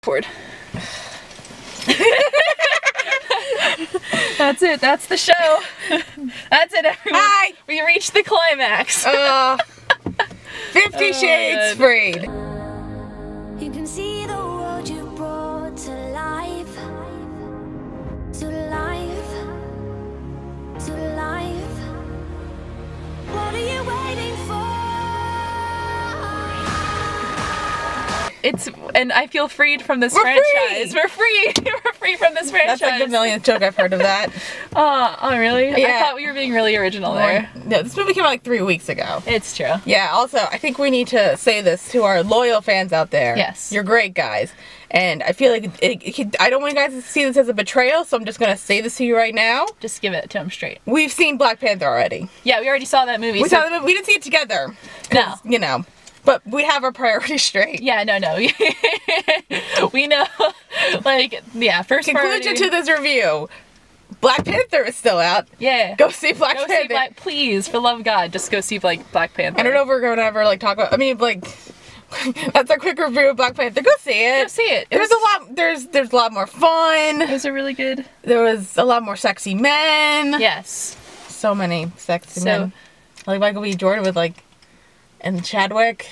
Board. That's it. That's the show. That's it, everyone. Hi. We reached the climax. 50 Shades Freed. You can see the world you brought to life. To life. To life. What are you waiting for? And I feel freed from this franchise. We're free. We're free from this franchise. That's like the millionth joke I've heard of that. Oh, really? Yeah. I thought we were being really original there. No, this movie came out like 3 weeks ago. It's true. Yeah, also, I think we need to say this to our loyal fans out there. Yes. You're great, guys. And I feel like I don't want you guys to see this as a betrayal, so I'm just going to say this to you right now. Just give it to him straight. We've seen Black Panther already. Yeah, we already saw that movie. We saw the movie. We didn't see it together. No. You know. But we have our priorities straight. Yeah, no. We know. Like, yeah, first Conclusion priority. to this review. Black Panther is still out. Yeah. Go see Black Go Panther. see please, for love of God, just go see Black Panther. I don't know if we're going to ever like talk about, I mean, like, that's a quick review of Black Panther. Go see it. Go see it. There's a lot more fun. It was a really good. There was a lot more sexy men. Yes. So many sexy men. Like Michael B. Jordan with like, and Chadwick,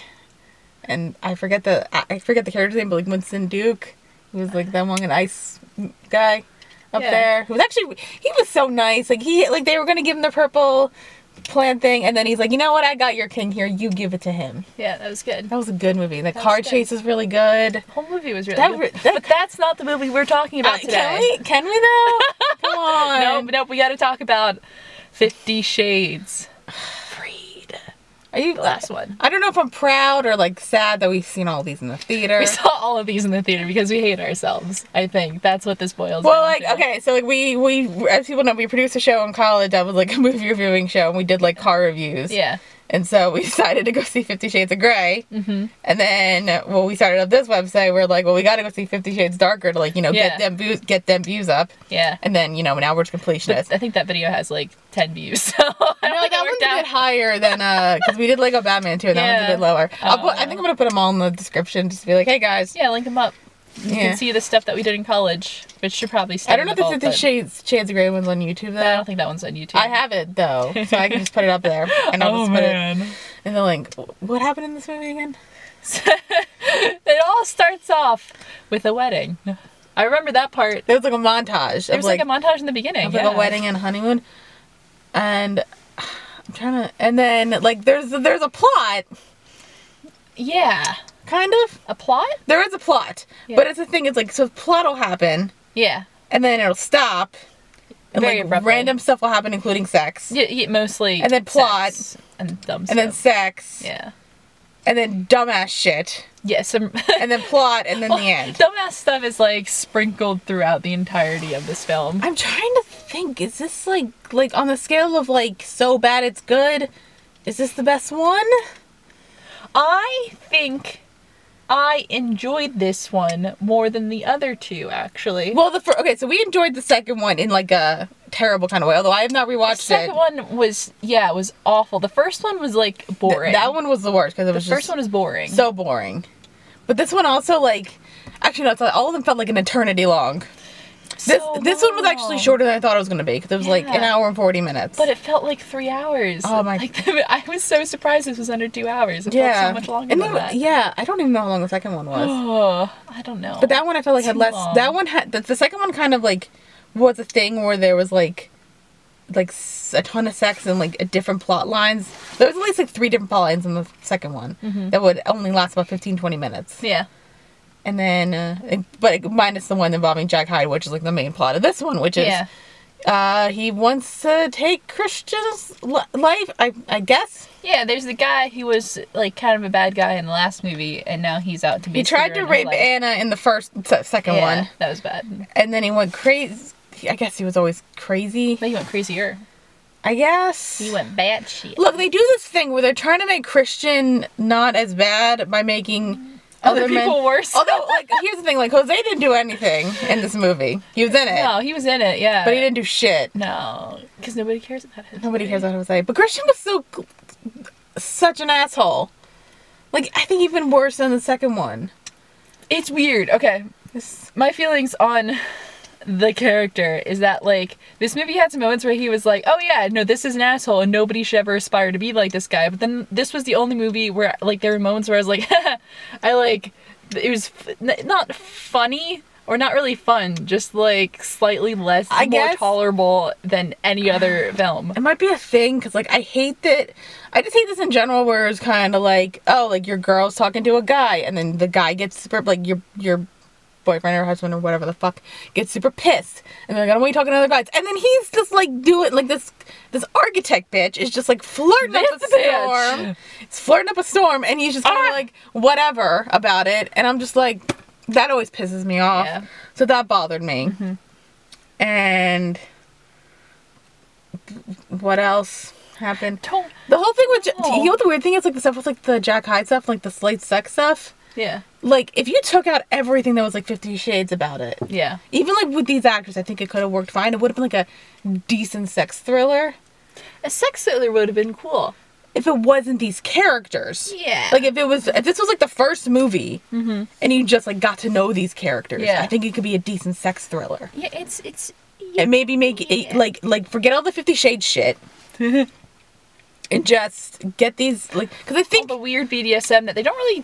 and I forget the character's name, but like Winston Duke, who was like that one ice guy up there. Who was actually, he was so nice. Like they were gonna give him the purple plant thing, and then he's like, you know what? I got your king here. You give it to him. Yeah, that was good. That was a good movie. The car chase was really good. The whole movie was really good. But that's not the movie we're talking about today. Can we though? Come on. Nope. We got to talk about 50 Shades. Are you the last one? I don't know if I'm proud or like sad that we've seen all these in the theater. We saw all of these in the theater because we hate ourselves. I think that's what this boils down Well, like, to. okay, so like we as people know, we produced a show in college that was like a movie reviewing show, and we did like car reviews. Yeah. And so we decided to go see 50 Shades of Grey. Mm-hmm. And then, we started up this website. We're like, well, we got to go see 50 Shades Darker to, like, get them views up. Yeah. And then, now we're just completionists. But I think that video has, like, 10 views. So I know that one's a bit higher than, because we did Lego Batman, too, and that one's a bit lower. I think I'm going to put them all in the description just to be like, hey, guys. Yeah, link them up. You can see the stuff that we did in college, which should probably stay. I don't know if the 50 Shades of Grey one's on YouTube, though. I don't think that one's on YouTube. I have it, though, so I can just put it up there. And I'll just put it in the link. What happened in this movie again? It all starts off with a wedding. I remember that part. There was like a montage. There was like a montage in the beginning. Of like a wedding and a honeymoon. And I'm trying to... And then, like, there's a plot. Yeah. Kind of. A plot? There is a plot. Yeah. But it's the thing, it's like, so the plot will happen. Yeah. And then it'll stop. And very like abruptly. Random stuff will happen, including sex. Yeah, mostly. And then plot. Sex and dumb stuff. And then sex. Yeah. And then dumbass shit. Yes. And then plot, and then the end. Dumbass stuff is like sprinkled throughout the entirety of this film. I'm trying to think, is this like on the scale of like so bad it's good? Is this the best one? I think I enjoyed this one more than the other two, actually. Well, okay, so we enjoyed the second one in like a terrible kind of way, although I have not rewatched it. The second one was, it was awful. The first one was like boring. That one was the worst because it was the first one was boring. So boring. But this one also like, actually no, it's like, all of them felt like an eternity long. This one was actually shorter than I thought it was going to be because it was like an hour and 40 minutes. But it felt like 3 hours. Oh my! I was so surprised this was under 2 hours. It felt so much longer than that. Yeah, I don't even know how long the second one was. Oh, I don't know. But that one I felt like had less. Long. That one had the second one kind of like was a thing where there was like a ton of sex and like different plot lines. There was at least like 3 different plot lines in the second one that would only last about 15-20 minutes. Yeah. And then, but minus the one involving Jack Hyde, which is like the main plot of this one, which is he wants to take Christian's life, I guess. Yeah, there's the guy who was like kind of a bad guy in the last movie, and now he's out to be. He tried to rape Anna in the second one. Yeah, that was bad. And then he went crazy. I guess he was always crazy. But he went crazier. I guess. He went bad shit. Look, they do this thing where they're trying to make Christian not as bad by making other people worse. Although, like, here's the thing, like, Jose didn't do anything in this movie. He was in it. No, he was in it, yeah. But he didn't do shit. No, because nobody cares about him. Nobody cares about Jose. But Christian was such an asshole. Like, I think even worse than the second one. It's weird. Okay. My feelings on the character is that, like, this movie had some moments where he was like, oh yeah, no, this is an asshole and nobody should ever aspire to be like this guy. But then this was the only movie where, like, there were moments where I was like, it was not funny or not really fun, just like slightly less, more tolerable than any other film. It might be a thing, because, like, I just hate this in general, where it's kind of like, oh, like, your girl's talking to a guy, and then the guy gets super, like, your boyfriend or husband or whatever the fuck gets super pissed, and they're like, what are you talking to other guys? And then he's just like doing, like, this architect bitch is just like flirting up a storm. It's flirting up a storm, and he's just kind of like whatever about it, and I'm just like, that always pisses me off. Yeah. So that bothered me. Mm-hmm. And what else happened? The whole thing with you know what the weird thing is, like, the stuff with, like, the Jack Hyde stuff, like the slate sex stuff. Yeah. Like, if you took out everything that was, like, 50 Shades about it. Yeah. Even, like, with these actors, I think it could have worked fine. It would have been, like, a decent sex thriller. A sex thriller would have been cool. If it wasn't these characters. Yeah. Like, if this was, like, the first movie, and you just, like, got to know these characters. Yeah. I think it could be a decent sex thriller. Yeah, it's... And maybe make it, like, forget all the 50 Shades shit. And just get these, like... Because I think... all the weird BDSM that they don't really,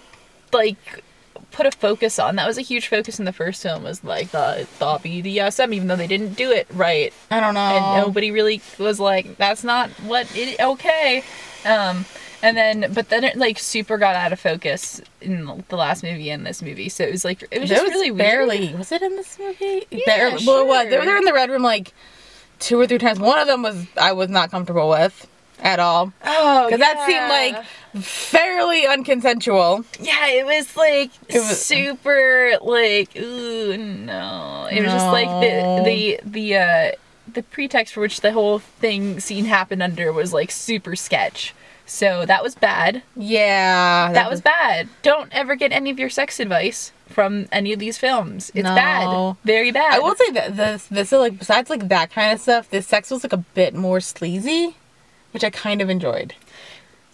like, put a focus on. That was a huge focus in the first film, was, like, the BDSM, even though they didn't do it right. I don't know. And nobody really was like, that's not okay. But then it, like, super got out of focus in the last movie and this movie. So it was like, it was just really weird. Was it in this movie? Yeah, barely. Sure. Well, they were in the Red Room, like, 2 or 3 times. One of them I was not comfortable with at all. Oh, because that seemed, like, fairly unconsensual. Yeah, it was, like, super, like, ooh, no. It was just, like, the pretext for which the whole scene happened under was, like, super sketch. So that was bad. Yeah. That was bad. Don't ever get any of your sex advice from any of these films. It's bad. Very bad. I will say that this like, besides, like, that kind of stuff, this sex was, like, a bit more sleazy, which I kind of enjoyed.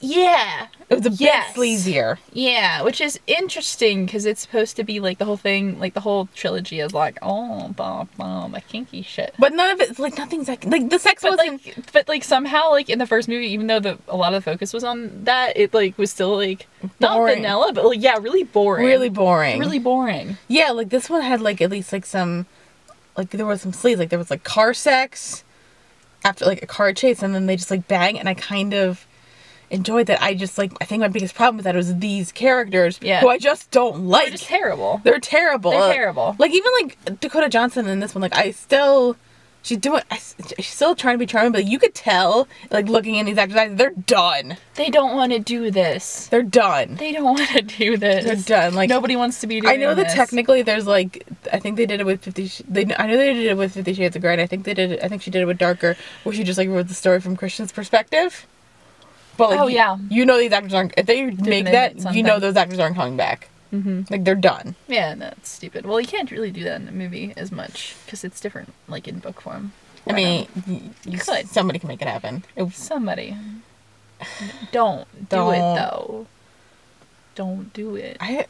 Yeah. It was a bit sleazier. Yeah, which is interesting, because it's supposed to be, like, the whole thing, like, the whole trilogy is like, a kinky shit. But none of it, like, nothing's like the sex wasn't... But somehow, like, in the first movie, even though a lot of the focus was on that, it, like, was still, like, not vanilla, but, like, yeah, really boring. Really boring. Really boring. Yeah, like, this one had, like, at least, like, some, like, there was some sleaze. Like, there was, like, car sex after, like, a car chase, and then they just, like, bang, and I kind of enjoyed that. I just, like, I think my biggest problem with that was these characters who I just don't like. They're just terrible. They're terrible. They're terrible. Like, even, like, Dakota Johnson in this one, like, she's still trying to be charming, but you could tell, like, looking in these actors' eyes, they're done. They don't want to do this. They're done. They don't want to do this. They're done. Like, nobody wants to be doing this. I know that technically there's, like, I think they did it with 50 I know they did it with 50 Shades of Grey, and I think she did it with Darker, where she just, like, wrote the story from Christian's perspective. But, like, you know these actors aren't, if they make that, you know those actors aren't coming back. Mm-hmm. Like, they're done. Yeah, that's stupid. Well, you can't really do that in a movie as much, because it's different, like, in book form. I mean, you could. Somebody can make it happen. Somebody. Don't do it, though. Don't do it. I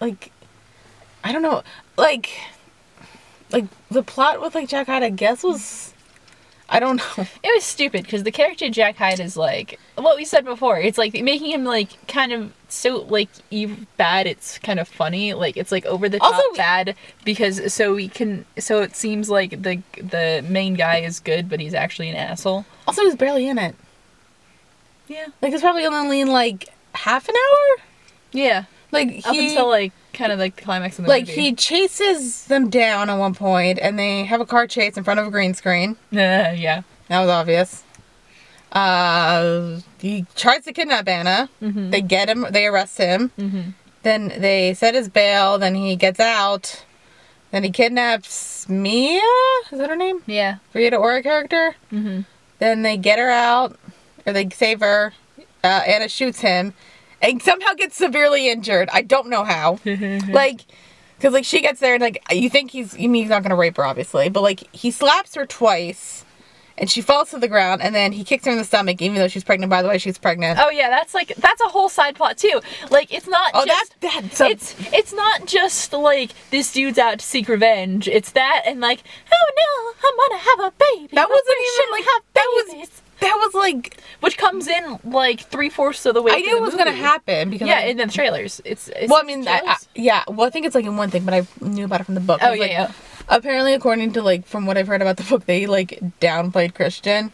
don't know. Like, the plot with, like, Jack Hyde, I guess, was... I don't know. It was stupid, because the character Jack Hyde is, like, what we said before. It's, like, making him, like, kind of so, like, bad, it's kind of funny. Like, it's, like, over the top bad, because so it seems like the main guy is good, but he's actually an asshole. Also, he's barely in it. Yeah. Like, it's probably only in, like, half an hour? Yeah. Like, up until, like, kind of, like, the climax of the movie. Like, he chases them down at one point, and they have a car chase in front of a green screen. Yeah. That was obvious. He tries to kidnap Anna. Mm-hmm. They get him. They arrest him. Mm-hmm. Then they set his bail. Then he gets out. Then he kidnaps Mia? Is that her name? Yeah. Rita Ora character? Mm-hmm. Then they get her out. Or they save her. Anna shoots him. And somehow gets severely injured. I don't know how. Like, because, like, she gets there and, like, you think he's not going to rape her, obviously. But, like, he slaps her twice. And she falls to the ground, and then he kicks her in the stomach, even though she's pregnant. By the way, she's pregnant. Oh yeah, that's a whole side plot too. Like, it's not it's not just like this dude's out to seek revenge. It's that and like, oh no, I'm gonna have a baby. That wasn't even like that was like, which comes in like 3/4 of the way. I knew it was gonna happen because in the trailers. It's well, I mean, well, I think it's like in one thing, but I knew about it from the book. Oh like, yeah. Apparently, according to like from what I've heard about the book, they like downplayed Christian.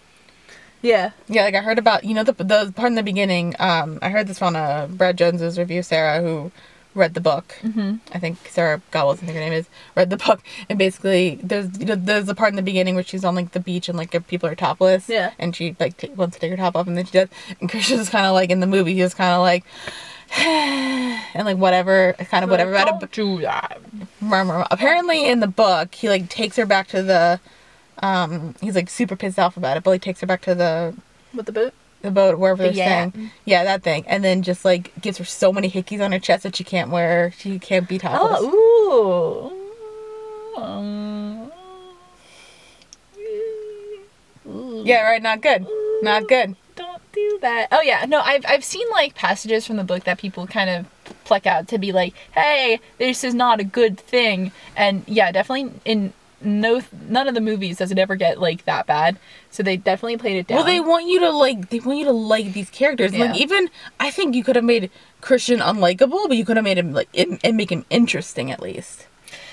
Yeah. Yeah, like I heard about, you know, the part in the beginning. I heard this on Brad Jones's review. Sarah, who read the book, I think Sarah Gowles, I think her name is, read the book, and basically there's a part in the beginning where she's on like the beach and like people are topless. Yeah. And she like wants to take her top off, and then she does, and Christian's kind of like in the movie, he's kind of like. And like whatever Don't do that. Apparently in the book he like takes her back to the he's like super pissed off about it, but like takes her back to the boat wherever they're staying, that thing, and then just like gives her so many hickeys on her chest that she can't be topless. Yeah, right, not good. Don't do that. Oh yeah, no, I've seen like passages from the book that people kind of pluck out to be like, hey, this is not a good thing. And yeah, definitely in none of the movies does it ever get like that bad. So they definitely played it down. Well, they want you to like these characters. Yeah. Like, even I think you could have made Christian unlikable, but you could have made him and make him interesting at least.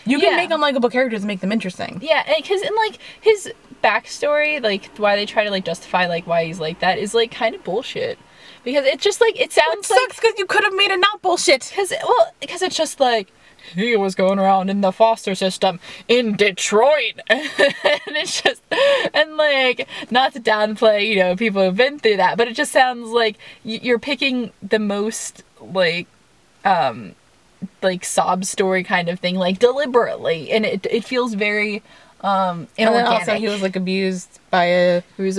You can make unlikable characters and make them interesting. Yeah, because in like his backstory, like why they try to like justify like why he's like that is like kind of bullshit. Because it's just like it sounds like, sucks because you could have made it not bullshit. Because it's just like he was going around in the foster system in Detroit, and it's just, and like, not to downplay, you know, people who've been through that, but it just sounds like you're picking the most like sob story kind of thing, like deliberately, and it feels very inorganic. And then also he was like abused by a Kim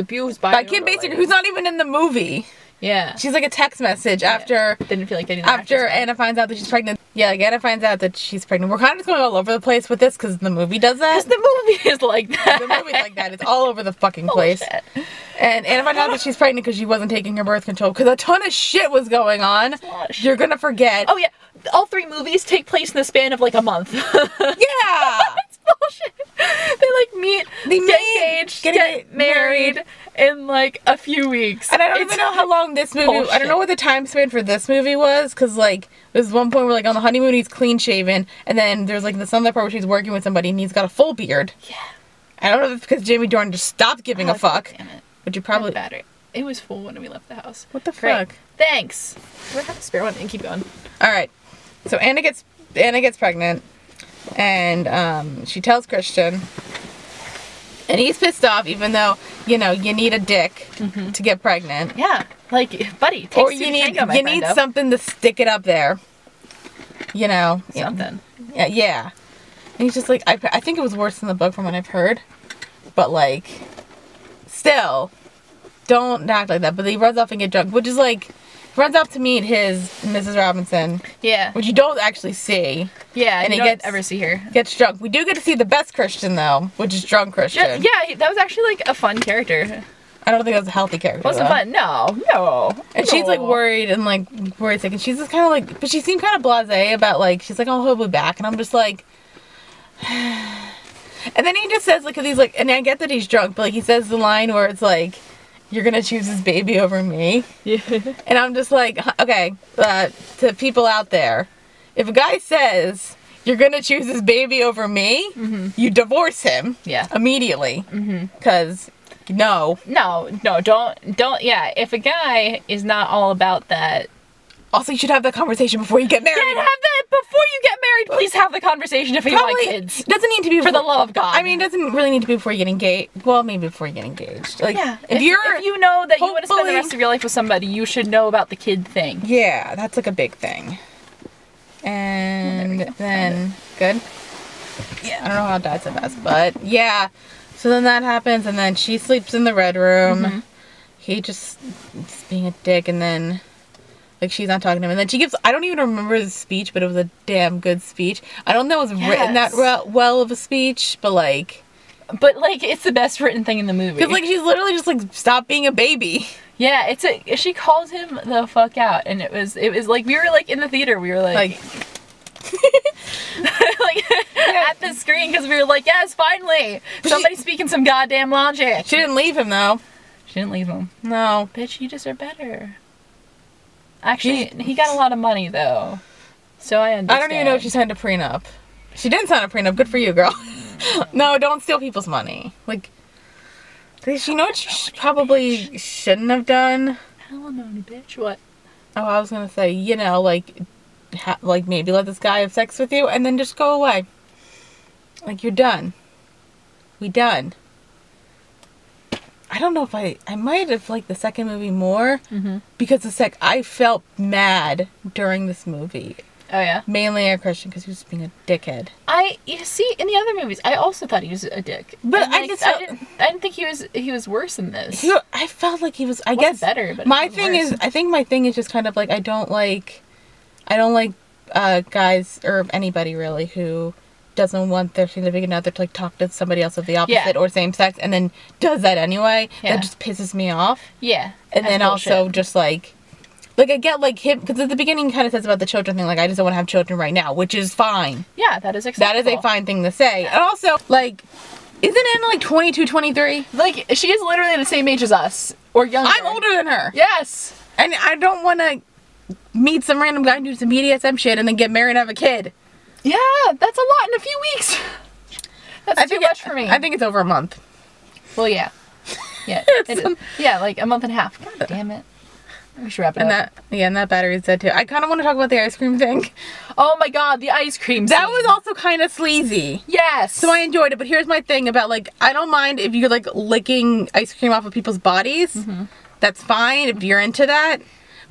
Basinger, who's not even in the movie. Yeah. She's like a text message after didn't feel like getting after Anna finds out that she's pregnant. Yeah, like Anna finds out that she's pregnant. We're kind of just going all over the place with this because the movie does that. Because the movie is like that. The movie's like that. It's all over the fucking place. And Anna finds out that she's pregnant because she wasn't taking her birth control because a ton of shit was going on. You're gonna forget. Oh yeah, all 3 movies take place in the span of like a month. Yeah. Bullshit. They like meet, get engaged, get married in like a few weeks. And I don't even know how long this movie. Bullshit. I don't know what the time span for this movie was, because like there's one point where like on the honeymoon he's clean shaven, and then there's like this other part where she's working with somebody and he's got a full beard. Yeah. I don't know if it's because Jamie Dornan just stopped giving a fuck. Damn it. But you probably battery. It was full when we left the house. What the fuck? Thanks. We'll have a spare one and keep going. All right. So Anna gets pregnant. And she tells Christian, and he's pissed off, even though, you know, you need a dick to get pregnant. Yeah, like, buddy, take or you need something to stick it up there. You know, something. Yeah. And he's just like, I think it was worse in the book from what I've heard, but like, still, don't act like that. But he runs off and get drunk, which is like. Runs off to meet his Mrs. Robinson. Yeah. Which you don't actually see. Yeah, and you don't ever see her. Gets drunk. We do get to see the best Christian, though, which is drunk Christian. Yeah, that was actually, like, a fun character. I don't think that was a healthy character. Wasn't fun. No. And she's, like, worried and, like, worried sick. And she's just kind of, like... But she seemed kind of blasé about, like... She's like, oh, he'll be back. And I'm just, like... And then he just says, like... Because he's, like... And I get that he's drunk, but, like, he says the line where it's, like... You're gonna choose this baby over me? Yeah. And I'm just like, okay, to people out there, if a guy says, you're gonna choose this baby over me, you divorce him. Yeah. Immediately. Because, no, don't, yeah, if a guy is not all about that. Also, you should have that conversation before you get married. Yeah, have that before you get married. Please have the conversation if you want kids. Doesn't need to be for the love of God. I mean, it doesn't really need to be before you get engaged. Well, maybe before you get engaged. Like, yeah. If you know that you want to spend the rest of your life with somebody, you should know about the kid thing. Yeah, that's like a big thing. And then good. Yeah. I don't know how Dad said that, but yeah. So then that happens, and then she sleeps in the red room. He just is being a dick, and then. Like, she's not talking to him. And then she gives... I don't even remember the speech, but it was a damn good speech. I don't know if it was written that well of a speech, but, like... But, like, it's the best written thing in the movie. Because, like, she's literally just, like, stop being a baby. Yeah, she calls him the fuck out, and it was like, we were, like, in the theater, we were, like at the screen, because we were like, yes, finally! Somebody's speaking some goddamn logic! She didn't leave him, though. She didn't leave him. No. Bitch, you deserve better. Actually, he got a lot of money, though. So I understand. I don't even know if she signed a prenup. She didn't sign a prenup. Good for you, girl. No, don't steal people's money. Like, does she know what she probably shouldn't have done? Alimony, bitch. What? Oh, I was gonna say, you know, like, maybe let this guy have sex with you and then just go away. Like, you're done. We done. I don't know if I might have liked the second movie more because I felt mad during this movie. Oh, yeah? Mainly at Christian because he was being a dickhead. You see, in the other movies, I also thought he was a dick. But and, like, I didn't think he was worse in this. I felt like he was, I guess, better, but my thing is just kind of like, I don't like guys, or anybody really, who doesn't want their significant other to, like, talk to somebody else of the opposite or same sex and then does that anyway. Yeah. That just pisses me off. Yeah. And then bullshit. Also just, like, I get, like, him, because at the beginning he kind of says about the children thing, like, I just don't want to have children right now, which is fine. Yeah, that is acceptable. That is a fine thing to say. And also, like, isn't Anna, like, 22, 23? Like, she is literally the same age as us. Or younger. I'm older than her. Yes. And I don't want to meet some random guy and do some BDSM shit and then get married and have a kid. Yeah, that's a lot in a few weeks. That's too much for me. I think it's over a month. Well, yeah. Yeah, yeah, like a month and a half. God damn it. We should wrap it up. And that battery's dead too. I kind of want to talk about the ice cream thing. Oh my god, the ice cream scene. That was also kind of sleazy. Yes. So I enjoyed it, but here's my thing about, like, I don't mind if you're, like, licking ice cream off of people's bodies. Mm-hmm. That's fine if you're into that.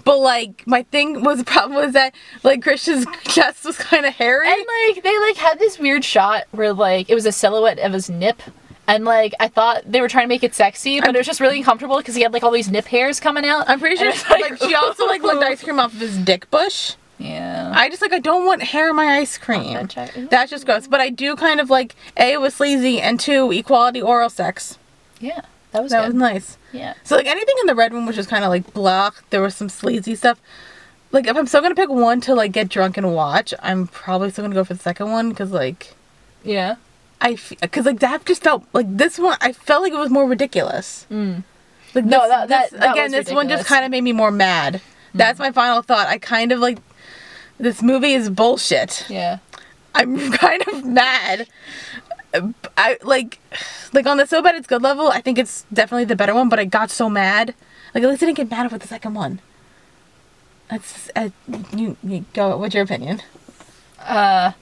But, like, my problem was that, like, Christian's chest was kind of hairy. And, like, they, like, had this weird shot where, like, it was a silhouette of his nip. And, like, I thought they were trying to make it sexy, but it was just really uncomfortable because he had, like, all these nip hairs coming out. I'm pretty sure, like, she also, like, licked ice cream off of his dick bush. Yeah. I don't want hair in my ice cream. That's just gross. But I do kind of, like, A, it was sleazy, and 2, equality oral sex. Yeah. That was nice. Yeah. So, like, anything in the red room was just kind of, like, blah. There was some sleazy stuff. Like, if I'm still gonna pick one to, like, get drunk and watch, I'm probably still gonna go for the second one, because, like... Yeah. Because, like, that just felt... Like, this one, I felt like it was more ridiculous. Mm. Like, this one just kind of made me more mad. Mm. That's my final thought. I kind of, like... This movie is bullshit. Yeah. I'm kind of mad. I on the So Bad It's Good level, I think it's definitely the better one, but I got so mad. Like, at least I didn't get mad with the second one. That's you go. What's your opinion? Yeah,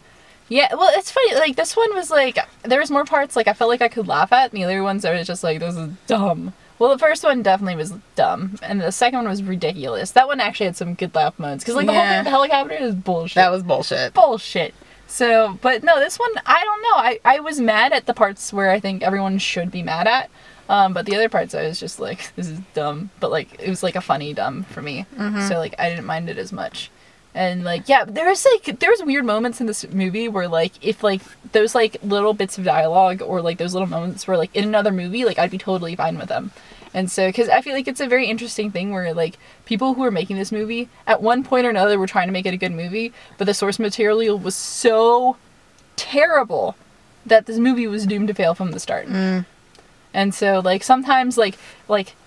well, it's funny, like, this one was, like, there was more parts, like, I felt like I could laugh at, and the other ones I was just like, this is dumb. Well, the first one definitely was dumb, and the second one was ridiculous. That one actually had some good laugh moments, because, like, the whole thing with the helicopter is bullshit. That was bullshit. Bullshit. So, but no, this one, I don't know. I was mad at the parts where I think everyone should be mad at. But the other parts, I was just like, this is dumb. But, like, it was, like, a funny dumb for me. Mm-hmm. So, like, I didn't mind it as much. And, like, yeah, there was weird moments in this movie where, like, if, like, those, like, little bits of dialogue or, like, those little moments were, like, in another movie, like, I'd be totally fine with them. And so, because I feel like it's a very interesting thing where, like, people who are making this movie, at one point or another, were trying to make it a good movie, but the source material was so terrible that this movie was doomed to fail from the start. Mm. And so, like, sometimes, like,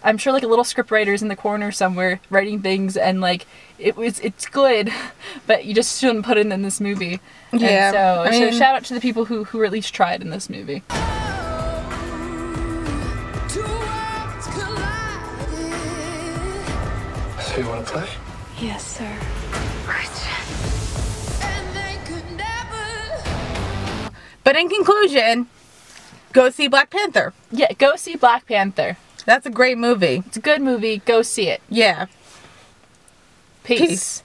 I'm sure, like, a little script writer's in the corner somewhere writing things, and, like, it's good, but you just shouldn't put it in this movie. Yeah. And so shout out to the people who at least tried in this movie. So you want to play? Yes, sir. But in conclusion, go see Black Panther. Yeah, go see Black Panther. That's a great movie. It's a good movie. Go see it. Yeah. Peace.